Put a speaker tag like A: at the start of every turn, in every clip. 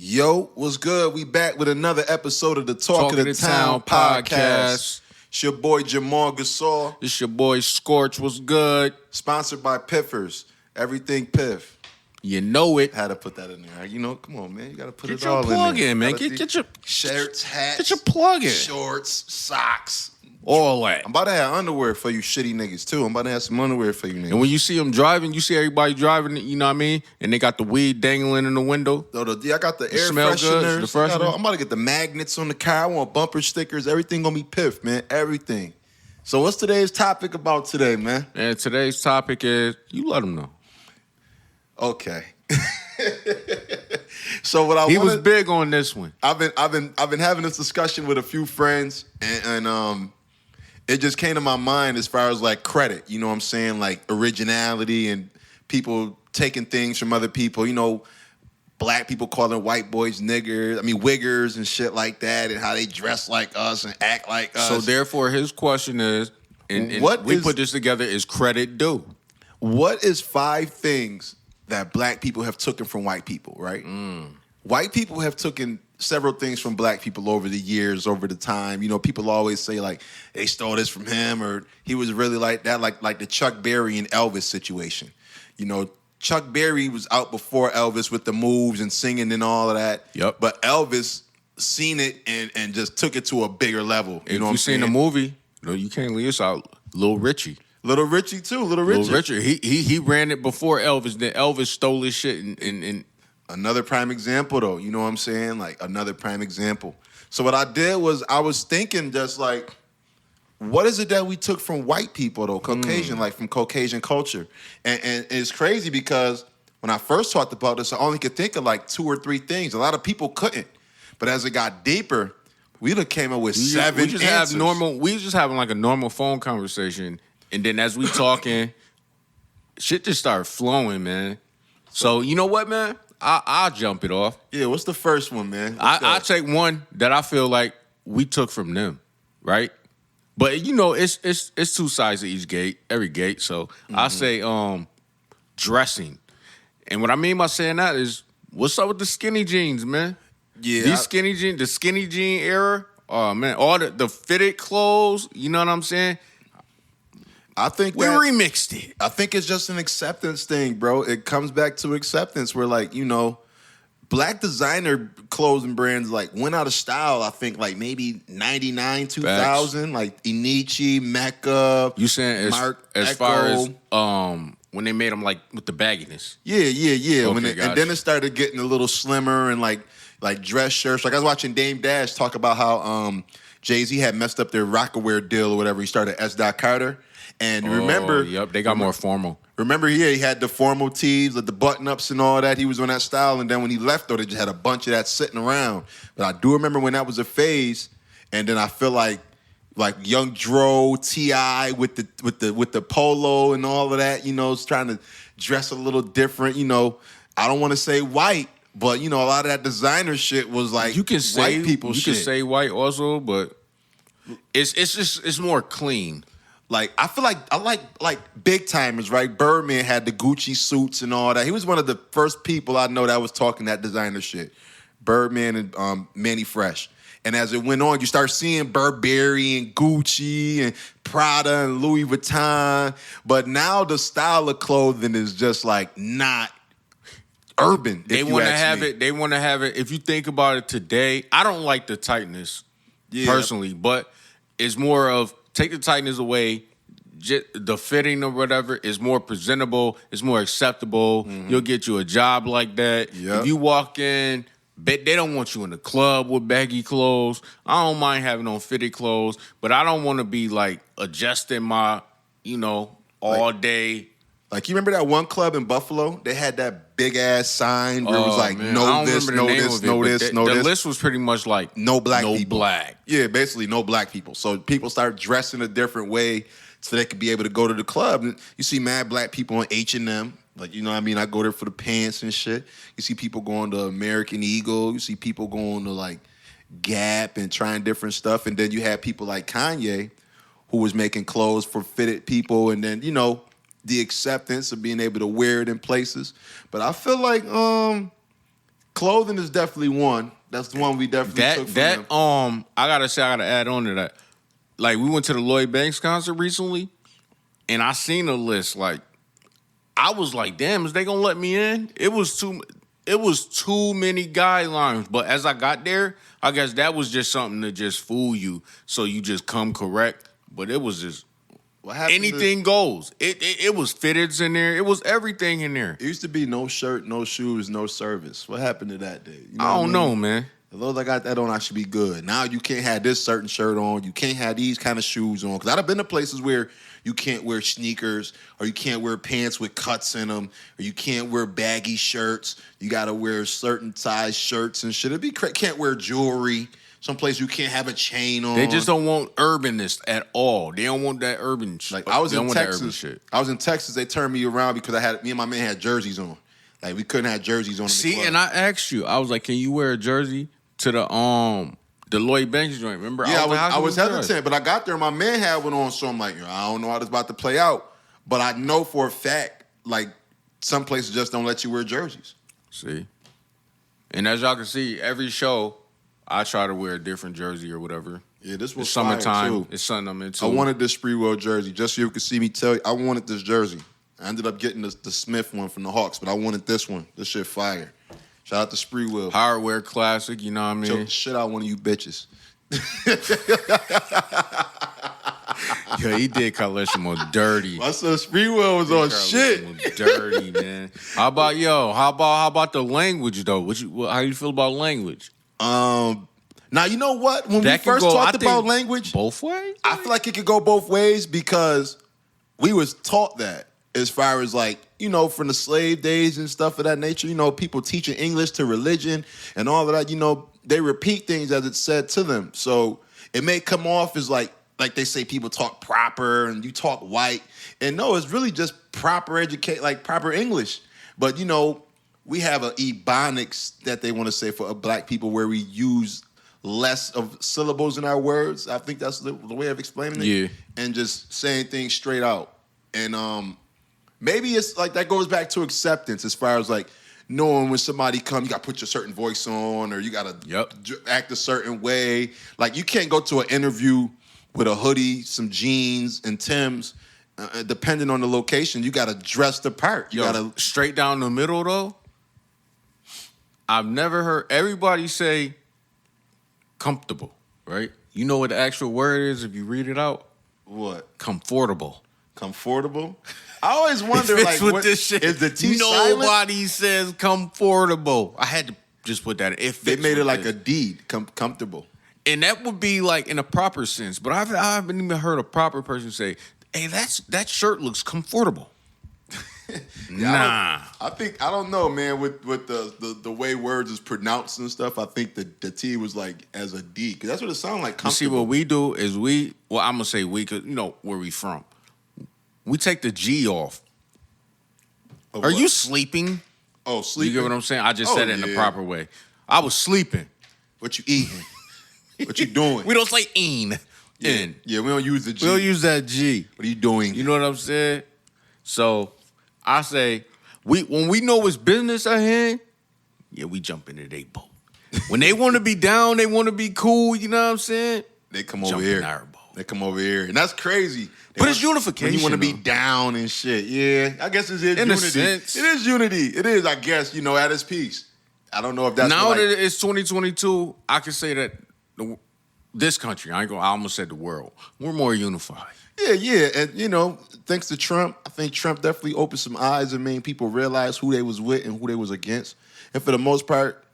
A: Yo, what's good? We back with another episode of the Talk of the Town podcast. It's your boy Jamal Gasol.
B: It's your boy Scorch. What's good?
A: Sponsored by Piffers. Everything Piff.
B: You know it.
A: Had to put that in there. You know, come on, man. You got to put
B: Get
A: it all in there.
B: Get your plug in, man. Get your
A: shirts, hats.
B: Get your plug in.
A: Shorts, socks.
B: All that.
A: I'm about to have underwear for you shitty niggas, too. I'm about to have some underwear for you niggas.
B: And when you see them driving, you see everybody driving, you know what I mean? And they got the weed dangling in the window.
A: Yeah, I got the air
B: smell
A: fresheners.
B: good,
A: I'm about to get the magnets on the car. I want bumper stickers. Everything gonna be Piff, man. Everything. So what's today's topic about today, man?
B: And today's topic is, you let them know.
A: Okay. So
B: he was big on this one.
A: I've been having this discussion with a few friends, and it just came to my mind as far as like credit. You know what I'm saying? Like originality and people taking things from other people. You know, black people calling white boys niggers. I mean wiggers and shit like that, and how they dress like us and act like us.
B: So therefore, his question is, and we put this together, is credit due?
A: What is 5 things that black people have taken from white people, right? White people have taken several things from black people over the years, over the time. You know, people always say, like, they stole this from him, or he was really like that, like the Chuck Berry and Elvis situation. You know, Chuck Berry was out before Elvis with the moves and singing and all of that.
B: Yep.
A: But Elvis seen it and just took it to a bigger level. You know what I'm saying?
B: If you seen the movie, no, you can't leave us out. Little Richie.
A: Little Richie, too. Little Richie.
B: He ran it before Elvis. Then Elvis stole his shit. And
A: another prime example, though. You know what I'm saying? Like, another prime example. So what I did was I was thinking just like, what is it that we took from white people, though? Caucasian, like from Caucasian culture. And it's crazy because when I first talked about this, I only could think of like 2 or 3 things. A lot of people couldn't. But as it got deeper, we done came up with 7 answers.
B: We just having like a normal phone conversation. And then as we talking, shit just started flowing, man. So you know what, man? I'll jump it off.
A: Yeah, what's the first one, man?
B: I'll take one that I feel like we took from them, right? But you know, it's 2 sides of each gate, every gate. So I say dressing. And what I mean by saying that is, what's up with the skinny jeans, man?
A: Yeah.
B: The skinny jean era, oh man, all the fitted clothes, you know what I'm saying?
A: I think
B: we remixed it.
A: I think it's just an acceptance thing, bro. It comes back to acceptance where, like, you know, black designer clothing brands, like, went out of style, I think, like, maybe 99, 2000. Facts. Like, Inichi, Mecca,
B: you saying as far as when they made them, like, with the bagginess?
A: Yeah.
B: Okay,
A: and then it started getting a little slimmer and, like dress shirts. Like, I was watching Dame Dash talk about how Jay-Z had messed up their Rocawear deal or whatever. He started S. Carter. And remember...
B: Yep, they got more formal.
A: Remember, he had the formal tees, like the button-ups and all that. He was on that style. And then when he left, though, they just had a bunch of that sitting around. But I do remember when that was a phase. And then I feel like Young Dro, T.I. with the polo and all of that, you know, is trying to dress a little different. You know, I don't want to say white, but, you know, a lot of that designer shit was like white people shit.
B: You can say white also, but it's more clean.
A: Like, I feel like I like big timers, right? Birdman had the Gucci suits and all that. He was one of the first people I know that was talking that designer shit. Birdman and Manny Fresh. And as it went on, you start seeing Burberry and Gucci and Prada and Louis Vuitton. But now the style of clothing is just like not urban.
B: They want to have it. They want to have it. If you think about it today, I don't like the tightness personally, but it's more of take the tightness away. The fitting or whatever is more presentable. It's more acceptable. You'll get you a job like that.
A: Yep.
B: If you walk in, they don't want you in the club with baggy clothes. I don't mind having on fitted clothes, but I don't want to be like adjusting my, you know, all day.
A: Like, you remember that one club in Buffalo? They had that big-ass sign where it was like,
B: man,
A: no this, no this, no this, no this.
B: The list was pretty much like,
A: no black people.
B: No black.
A: Yeah, basically no black people. So people started dressing a different way so they could be able to go to the club. And you see mad black people on H&M. Like, you know what I mean? I go there for the pants and shit. You see people going to American Eagle. You see people going to, like, Gap and trying different stuff. And then you have people like Kanye who was making clothes for fitted people. And then, you know, the acceptance of being able to wear it in places. But I feel like clothing is definitely one. That's the one we definitely took from them.
B: I gotta add on to that. Like, we went to the Lloyd Banks concert recently, and I seen a list. Like, I was like, damn, is they gonna let me in? It was too many guidelines. But as I got there, I guess that was just something to just fool you, so you just come correct. But it was just anything goes. It was fitteds in there. It was everything in there.
A: It used to be no shirt, no shoes, no service. What happened to that day? You know
B: I don't know, man.
A: As long as I got that on, I should be good. Now you can't have this certain shirt on. You can't have these kind of shoes on. Because I've been to places where you can't wear sneakers, or you can't wear pants with cuts in them, or you can't wear baggy shirts. You got to wear certain size shirts and shit. Can't wear jewelry. Someplace you can't have a chain on.
B: They just don't want urbanness at all. They don't want that urban shit.
A: Like, I was in Texas. They turned me around because me and my man had jerseys on. Like, we couldn't have jerseys on.
B: See, and I asked you, I was like, can you wear a jersey to the Lloyd Banks joint? Remember?
A: Yeah, I was hesitant, but I got there and my man had one on, so I'm like, I don't know how this about to play out. But I know for a fact, like, some places just don't let you wear jerseys.
B: See? And as y'all can see, every show, I try to wear a different jersey or whatever.
A: Yeah, this was
B: summertime.
A: Too.
B: It's something I'm into.
A: I wanted this Spreewell jersey, just so you could see me tell you. I wanted this jersey. I ended up getting the Smith one from the Hawks, but I wanted this one. This shit fire. Shout out to Spreewell.
B: Hardware classic, you know what I mean?
A: Choke the shit out one of you bitches.
B: Yo, he did Carleshimo dirty.
A: My son Spreewell was on shit.
B: Dirty, man. How about the language though? How you feel about language?
A: Now you know what? When we first talked about language,
B: both ways.
A: I feel like it could go both ways because we was taught that. As far as, like, you know, from the slave days and stuff of that nature, you know, people teaching English to religion and all of that, you know, they repeat things as it's said to them. So it may come off as like they say people talk proper and you talk white. And no, it's really just proper proper English. But, you know, we have a ebonics that they want to say for black people where we use less of syllables in our words. I think that's the way of explaining it.
B: Yeah.
A: And just saying things straight out. And maybe it's like that goes back to acceptance as far as like knowing when somebody come, you got to put your certain voice on or you got to act a certain way. Like, you can't go to an interview with a hoodie, some jeans, and Timbs. Depending on the location, you got to dress the part. You got to
B: straight down the middle though. I've never heard everybody say comfortable, right? You know what the actual word is if you read it out?
A: What?
B: Comfortable.
A: Comfortable? I always wonder, like, what
B: this shit.
A: Is the T silent?
B: Nobody says comfortable. I had to just put that in.
A: They made it like a deed, comfortable.
B: And that would be like in a proper sense. But I haven't even heard a proper person say, hey, that shirt looks comfortable. Nah.
A: I don't know, man, with the way words is pronounced and stuff, I think the T was like as a D. Because that's what it sounds like, comfortable.
B: You see, what we do is I'm going to say we, because you know where we from. We take the G off. Are you sleeping?
A: Oh, sleeping.
B: You get what I'm saying? I just said it in the proper way. I was sleeping.
A: What you eating? What you doing?
B: We don't say "een."
A: Yeah, we don't use the G.
B: We don't use that G.
A: What are you doing?
B: You know what I'm saying? So I say, when we know it's business at hand, we jump into their boat. When they want to be down, they want to be cool, you know what I'm saying?
A: They come over here.
B: In our boat.
A: They come over here. And that's crazy.
B: But it's unification.
A: When you want to be down and shit. Yeah, I guess it is
B: in
A: unity.
B: A sense.
A: It is unity. It is, I guess, you know, at its peace. I don't know if that's
B: now that it's 2022, I can say that this country, I almost said the world, we're more unified.
A: Yeah. And, you know, thanks to Trump, I think Trump definitely opened some eyes and made people realize who they was with and who they was against. And for the most part,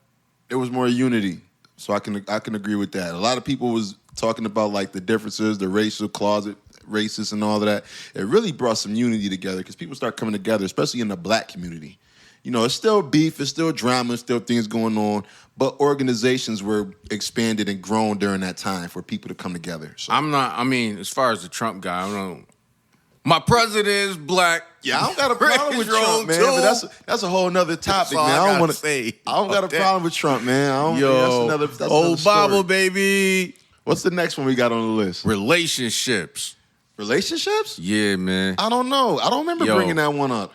A: there was more unity. So I can agree with that. A lot of people was talking about, like, the differences, the racial closet, racist and all of that. It really brought some unity together because people start coming together, especially in the black community. You know, it's still beef, it's still drama, it's still things going on, but organizations were expanded and grown during that time for people to come together. So.
B: As far as the Trump guy, I don't know. My president is black.
A: Yeah, I don't got a problem with Trump, man, but that's a whole nother topic, man. I don't got a problem with Trump, man. That's another
B: Bible, baby.
A: What's the next one we got on the list?
B: Relationships.
A: Relationships?
B: Yeah, man.
A: I don't know. I don't remember bringing that one up.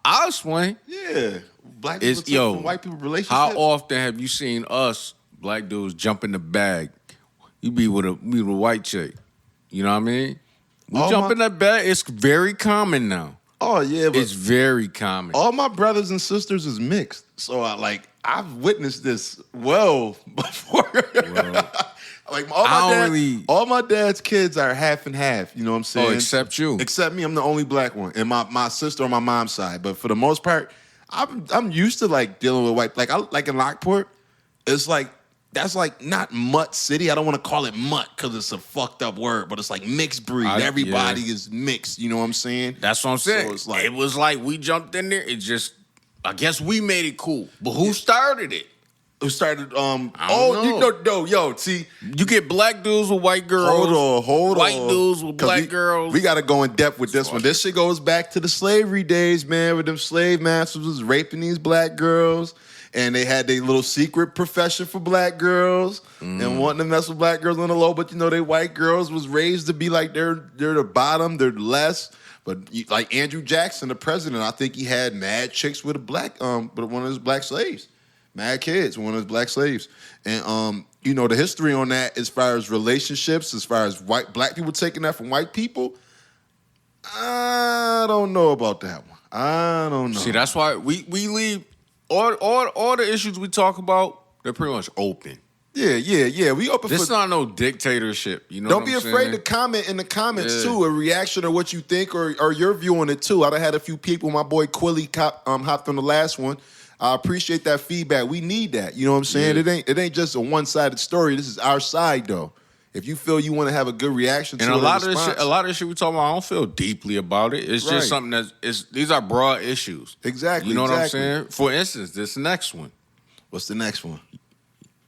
B: I'll explain.
A: Yeah. black people took from white people relationships.
B: How often have you seen us black dudes jump in the bag? You be with a white chick. You know what I mean? We jump in that bag. It's very common now.
A: Oh yeah, but
B: it's very common.
A: All my brothers and sisters is mixed, so I've witnessed this well before. Like all my dad's kids are half and half. You know what I'm saying?
B: Oh, except you.
A: Except me, I'm the only black one, and my sister on my mom's side. But for the most part, I'm used to like dealing with white. Like in Lockport, it's like that's like not mutt city. I don't want to call it mutt because it's a fucked up word, but it's like mixed breed. Everybody is mixed. You know what I'm saying?
B: That's what I'm saying. So
A: it's like,
B: it was like we jumped in there. It just, I guess we made it cool. But who started it?
A: Who started? See,
B: you get black dudes with white girls.
A: Hold on.
B: White dudes with black girls.
A: We got to go in depth with this one. This shit goes back to the slavery days, man. Where them slave masters was raping these black girls. And they had their little secret profession for black girls and wanting to mess with black girls on the low. But, they white girls was raised to be like they're the bottom, they're less. But like Andrew Jackson, the president, I think he had mad chicks with with one of his black slaves. Mad kids, one of his black slaves. And, the history on that as far as relationships, as far as black people taking that from white people, I don't know about that one. I don't know.
B: See, that's why we leave... All the issues we talk about, they're pretty much open.
A: Yeah. We open.
B: This is not no dictatorship.
A: Don't be afraid to comment in the comments too, a reaction or what you think or your view on it too. I done had a few people. My boy Quilly hopped on the last one. I appreciate that feedback. We need that. You know what I'm saying? Yeah. It ain't just a one-sided story. This is our side though. If you feel you want to have a good reaction to
B: a lot of this shit we talking about, I don't feel deeply about it. It's just something these are broad issues.
A: Exactly.
B: You know what I'm saying? For instance, this next one.
A: What's the next one?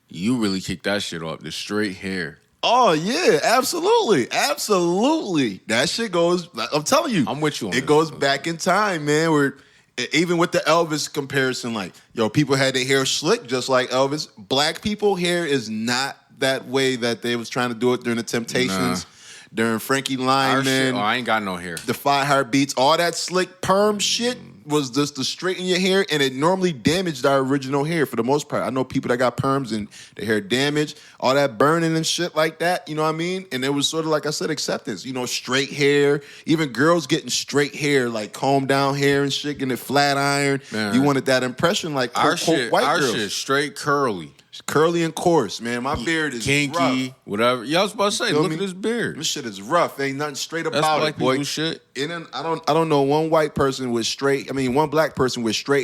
B: You really kicked that shit off. The straight hair.
A: Oh yeah, absolutely. That shit goes. I'm telling you,
B: I'm with you on
A: it goes back in time, man. Where even with the Elvis comparison, people had their hair slick just like Elvis. Black people hair is not that way that they was trying to do it during the Temptations, during Frankie Lyman.
B: I ain't got no hair.
A: The 5 Heartbeats, all that slick perm shit was just to straighten your hair, and it normally damaged our original hair for the most part. I know people that got perms and their hair damaged, all that burning and shit like that, you know what I mean? And it was sort of, like I said, acceptance. Straight hair, even girls getting straight hair, like combed down hair and shit, getting it flat iron. Man. You wanted that impression like
B: our
A: white girls.
B: Our shit straight curly.
A: Curly and coarse, man. My beard is
B: kinky,
A: rough.
B: Whatever. Yeah, I was about to say, look at this beard.
A: This shit is rough. Ain't nothing straight
B: That's
A: about
B: black
A: it, boy.
B: People shit.
A: And I don't know one black person with straight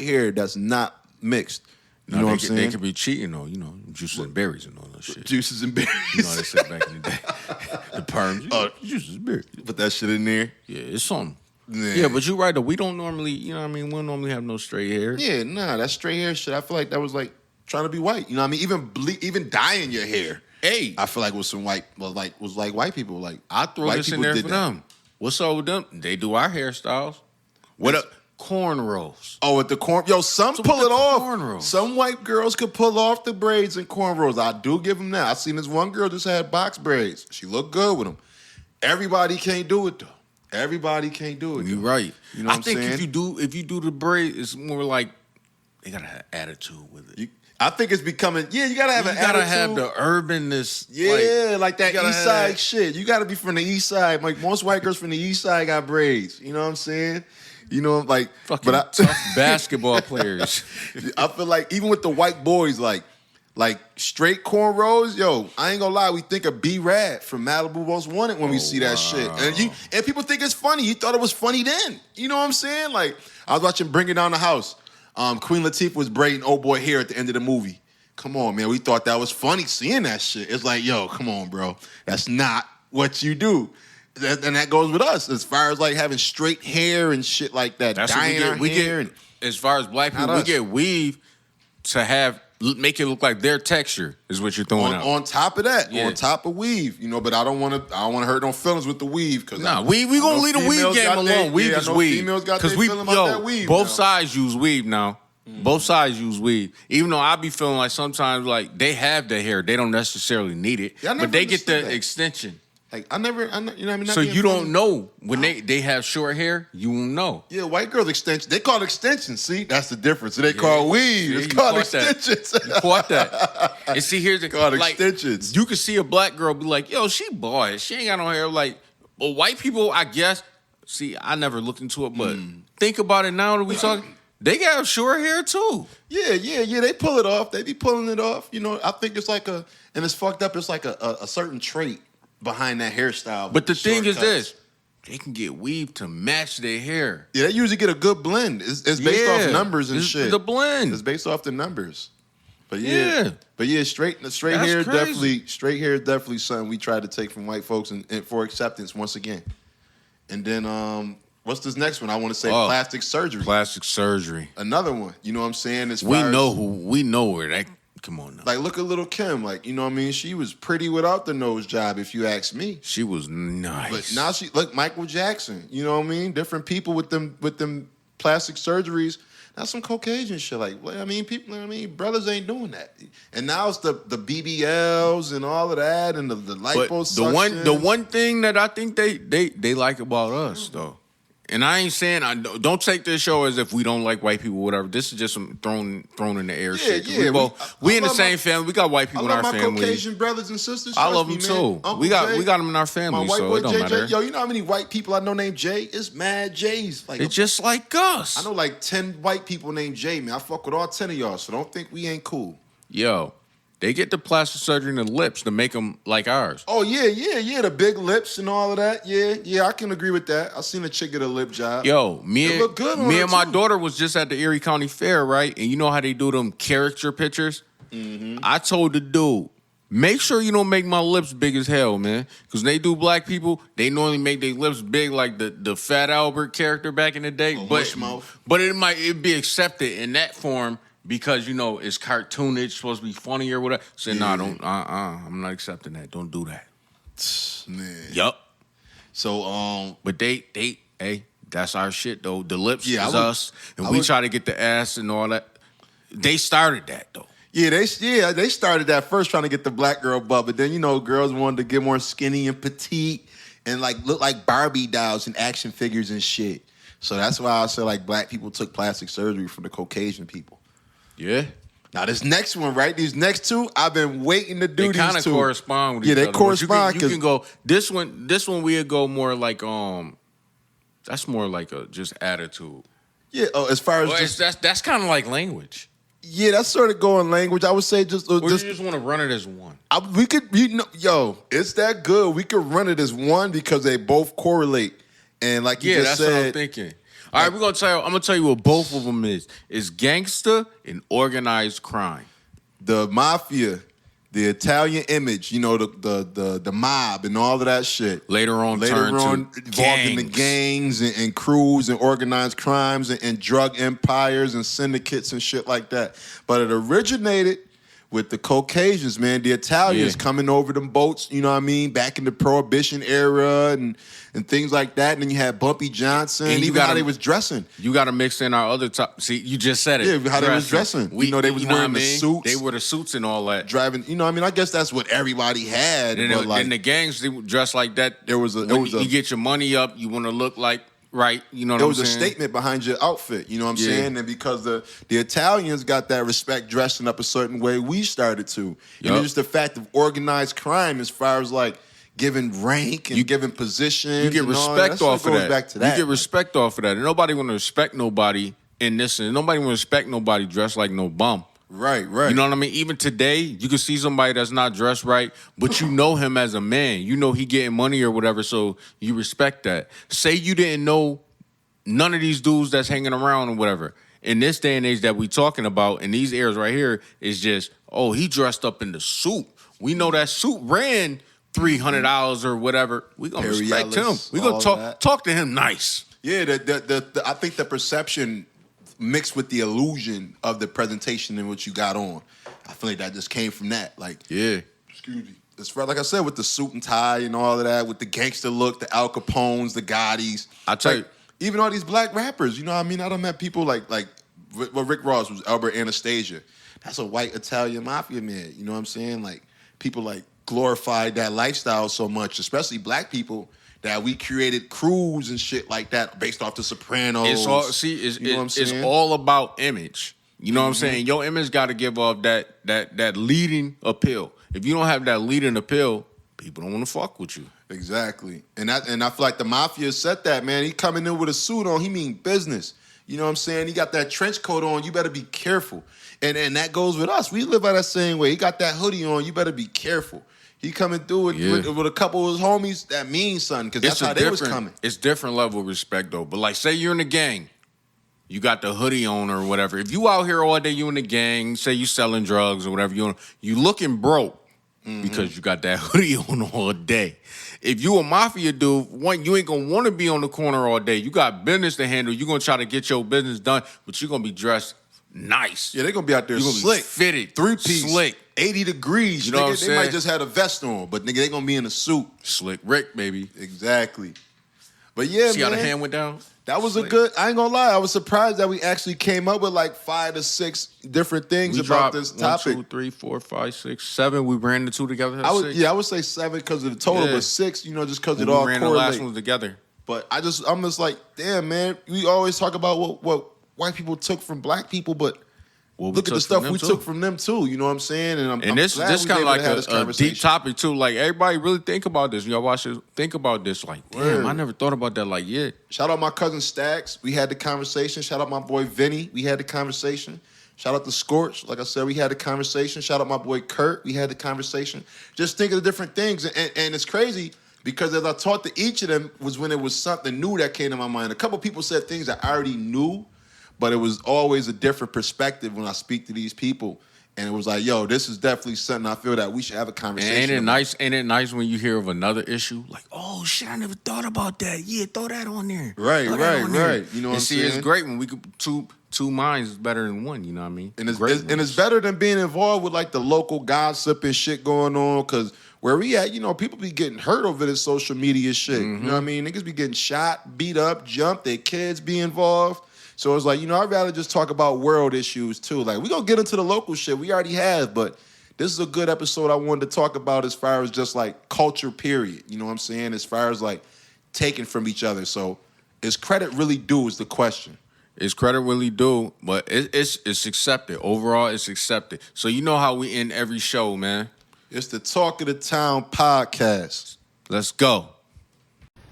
A: hair that's not mixed. You know what I'm saying?
B: They could be cheating on, juices and berries and all that shit.
A: Juices and berries.
B: You know what they said back in the day. The perms. Juices and berries.
A: Put that shit in there.
B: Yeah, it's something. Yeah, but you're right though. We don't normally, we don't normally have no straight hair.
A: Yeah, nah, that straight hair shit. I feel like that was like trying to be white. You know what I mean? Even dyeing your hair.
B: Hey,
A: I feel like was some white, was like white people. Like
B: I throw this in there for them. What's up with them? They do our hairstyles. What up? Cornrows.
A: Oh, with the corn. Yo, some pull it off.
B: Cornrows.
A: Some white girls could pull off the braids and cornrows. I do give them that. I seen this one girl just had box braids. She looked good with them. Everybody can't do it though. Everybody can't do it.
B: You're right.
A: You know what I'm saying?
B: I think if you do the braid, it's more like they gotta have attitude with it.
A: I think it's becoming. Yeah, you gotta have an attitude. You gotta
B: have the urbanness.
A: Yeah, like that east side shit. You gotta be from the east side. Like most white girls from the east side got braids. You know what I'm saying?
B: Fucking tough basketball players.
A: I feel like even with the white boys, like straight cornrows, yo, I ain't gonna lie, we think of B-Rad from Malibu Most Wanted when we see that shit. And people think it's funny. You thought it was funny then. You know what I'm saying? Like, I was watching Bring It Down the House. Queen Latifah was braiding old boy hair at the end of the movie. Come on, man. We thought that was funny seeing that shit. It's like, yo, come on, bro. That's not what you do. And that goes with us as far as like having straight hair and shit like that.
B: That's what we get. As far as black people, we get weave to make it look like their texture is what you're throwing out.
A: On top of that, on top of weave, but I don't want to hurt no feelings with the weave because
B: we gonna leave the weave game alone. Weave is weave
A: females got their feeling about that weave.
B: Both sides use weave now. Both sides use weave. Even though I be feeling like sometimes like they have the hair, they don't necessarily need it, but they get the extension.
A: Like you know what I mean?
B: So you don't know when they have short hair. You won't know.
A: Yeah, white girls extensions. They call it extensions. See, that's the difference. They call weave. It's called extensions.
B: You caught that. And see, here's the
A: called extensions.
B: You can see a black girl be like, "Yo, she bald. She ain't got no hair." Like, well, white people, I guess. See, I never looked into it, but think about it now that we talking. They got short hair too. Yeah.
A: They pull it off. They be pulling it off. You know, I think it's like and it's fucked up. It's like a certain trait behind that hairstyle.
B: But the thing is this. They can get weave to match their hair.
A: Yeah, they usually get a good blend. It's based off numbers and shit.
B: The blend.
A: It's based off the numbers. But straight
B: That's
A: hair
B: crazy.
A: Straight hair is definitely something we try to take from white folks and for acceptance once again. And then what's this next one? I want to say plastic surgery.
B: Plastic surgery.
A: Another one. You know what I'm saying?
B: We know where that. Come on now.
A: Like, look at Little Kim. Like, you know what I mean? She was pretty without the nose job, if you ask me.
B: She was nice.
A: But now look, Michael Jackson. You know what I mean? Different people with them plastic surgeries. That's some Caucasian shit. Like, I mean, brothers ain't doing that. And now it's the BBLs and all of that and the liposuction.
B: The one thing that I think they like about us, though, and I ain't saying don't take this show as if we don't like white people, whatever. This is just some thrown in the air shit.
A: Yeah,
B: we in the same family. We got white people in our family.
A: I love my Caucasian brothers and sisters.
B: I love them too. We got them in our family, so it don't matter.
A: Yo, you know how many white people I know named Jay? It's mad Jays. Like,
B: it's just like us.
A: I know like 10 white people named Jay, man. I fuck with all 10 of y'all, so don't think we ain't cool.
B: Yo. They get the plastic surgery in the lips to make them like ours.
A: Oh, yeah. The big lips and all of that. Yeah, I can agree with that. I seen a chick get a lip job.
B: Yo, me and my daughter was just at the Erie County Fair, right? And you know how they do them character pictures? Mm-hmm. I told the dude, make sure you don't make my lips big as hell, man. Because they do black people, they normally make their lips big like the Fat Albert character back in the day. But it'd be accepted in that form. Because, you know, it's cartoonish, it's supposed to be funny or whatever. Said, don't, I'm not accepting that. Don't do that.
A: Man.
B: Yup.
A: So,
B: But hey, that's our shit, though. The lips is us. And we try to get the ass and all that. They started that, though.
A: Yeah, they started that first trying to get the black girl butt. But then, you know, girls wanted to get more skinny and petite and, like, look like Barbie dolls and action figures and shit. So that's why I said, like, black people took plastic surgery from the Caucasian people.
B: Yeah.
A: Now this next one, right? These next two, I've been waiting to do these two.
B: They kind of correspond with each other.
A: Yeah, they correspond.
B: You can go this one we'll go more like that's more like a just attitude.
A: Yeah, as far as
B: that's kind of like language.
A: Yeah, that's sort of going language. I would say just
B: or you just want to run it as one.
A: We could, it's that good. We could run it as one because they both correlate. And like you just said,
B: that's what I'm thinking. All right, I'm gonna tell you what both of them is. It's gangster and organized crime.
A: The mafia, the Italian image, you know, the mob and all of that shit.
B: Later on
A: involved in the gangs and crews and organized crimes and drug empires and syndicates and shit like that. But it originated with the Caucasians, man, the Italians coming over them boats, you know what I mean, back in the Prohibition era and things like that. And then you had Bumpy Johnson, and even how they was dressing.
B: You got to mix in our other top. See, you just said it.
A: Yeah, how they was dressing. They was wearing the suits.
B: They wore the suits and all that.
A: Driving, you know what I mean? I guess that's what everybody had.
B: And the gangs, they dress like that. You get your money up, you want to look like, right, you know what I'm saying?
A: There was a statement behind your outfit, you know what I'm saying? And because the Italians got that respect dressing up a certain way, we started to. And it's just the fact of organized crime as far as like giving rank and giving position.
B: You get respect off of that. You get respect off of that. And nobody want to respect nobody in this, and nobody want to respect nobody dressed like no bum.
A: Right.
B: You know what I mean? Even today, you can see somebody that's not dressed right, but you know him as a man. You know he getting money or whatever, so you respect that. Say you didn't know none of these dudes that's hanging around or whatever. In this day and age that we talking about, in these eras right here, is just, oh, he dressed up in the suit. We know that suit ran $300 or whatever. We gonna respect him. We gonna talk to him nice.
A: Yeah, I think the perception mixed with the illusion of the presentation in what you got on. I feel like that just came from that. Like, excuse me. It's like I said, with the suit and tie and all of that, with the gangster look, the Al Capones, the Gottis.
B: I tell you,
A: even all these black rappers, you know what I mean? I done met people like Rick Ross was Albert Anastasia. That's a white Italian mafia man. You know what I'm saying? Like people like glorified that lifestyle so much, especially black people, that we created crews and shit like that based off the Sopranos.
B: It's all it's all about image. You know what I'm saying? Your image got to give off that leading appeal. If you don't have that leading appeal, people don't want to fuck with you.
A: Exactly. And I feel like the mafia said that, man. He coming in with a suit on, he mean business. You know what I'm saying? He got that trench coat on, you better be careful. And that goes with us. We live by that same way. He got that hoodie on, you better be careful. He coming through with a couple of his homies, that means something, because that's how they was coming.
B: It's different level of respect, though. But like, say you're in the gang, you got the hoodie on or whatever. If you out here all day, you in the gang, say you selling drugs or whatever, you looking broke because you got that hoodie on all day. If you a mafia dude, you ain't gonna want to be on the corner all day. You got business to handle. You're gonna try to get your business done, but you're gonna be dressed nice.
A: Yeah, they're gonna be out there slick,
B: fitted,
A: 3-piece,
B: slick,
A: 80 degrees.
B: You know what I'm saying?
A: They might just have a vest on, but nigga, they gonna be in a suit.
B: Slick Rick, baby.
A: Exactly. But yeah,
B: see
A: man,
B: how the hand went down?
A: That was a good. I ain't gonna lie. I was surprised that we actually came up with like 5 to 6 different things about this topic.
B: 1, 2, 3, 4, 5, 6, 7. We ran the two together.
A: I would say 7 because of the total, but 6, just because it all correlates.
B: We ran the last one together.
A: But I'm just like, damn, man. We always talk about what white people took from black people, but look at the stuff we took from them too. You know what I'm saying? And
B: this kind of like a deep topic too. Like, everybody really think about this. Y'all watch it, think about this. Like, damn, I never thought about that. Like, yeah.
A: Shout out my cousin Stacks. We had the conversation. Shout out my boy Vinny. We had the conversation. Shout out to Scorch. Like I said, we had the conversation. Shout out my boy Kurt. We had the conversation. Just think of the different things. And it's crazy because as I talked to each of them was when it was something new that came to my mind. A couple people said things I already knew, but it was always a different perspective when I speak to these people. And it was like, yo, this is definitely something I feel that we should have a conversation about.
B: Ain't it nice when you hear of another issue? Like, oh, shit, I never thought about that. Yeah, throw that on there.
A: Right. You know what I'm saying?
B: It's great when we could, two minds is better than one, you know what I mean?
A: And it's better than being involved with like the local gossip and shit going on, because where we at, people be getting hurt over this social media shit. You know what I mean? Niggas be getting shot, beat up, jumped, their kids be involved. So it's like, I'd rather just talk about world issues too. Like, we gonna get into the local shit. We already have, but this is a good episode I wanted to talk about as far as just like culture, period. You know what I'm saying? As far as like taking from each other. So is credit really due is the question.
B: Is credit really due? But it's accepted. Overall, it's accepted. So you know how we end every show, man.
A: It's the Talk of the Town podcast.
B: Let's go.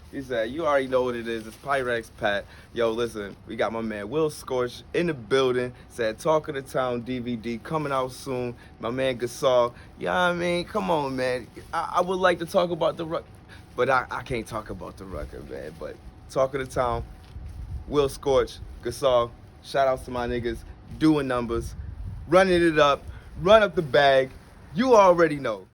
C: He said, you already know what it is. It's Pyrex Pat. Yo, listen, we got my man Will Scorch in the building. Said Talk of the Town DVD coming out soon. My man Gasol. You know what I mean? Come on, man. I would like to talk about the record, but I can't talk about the record, man. But Talk of the Town, Will Scorch, Gasol. Shout outs to my niggas doing numbers, running it up, run up the bag. You already know.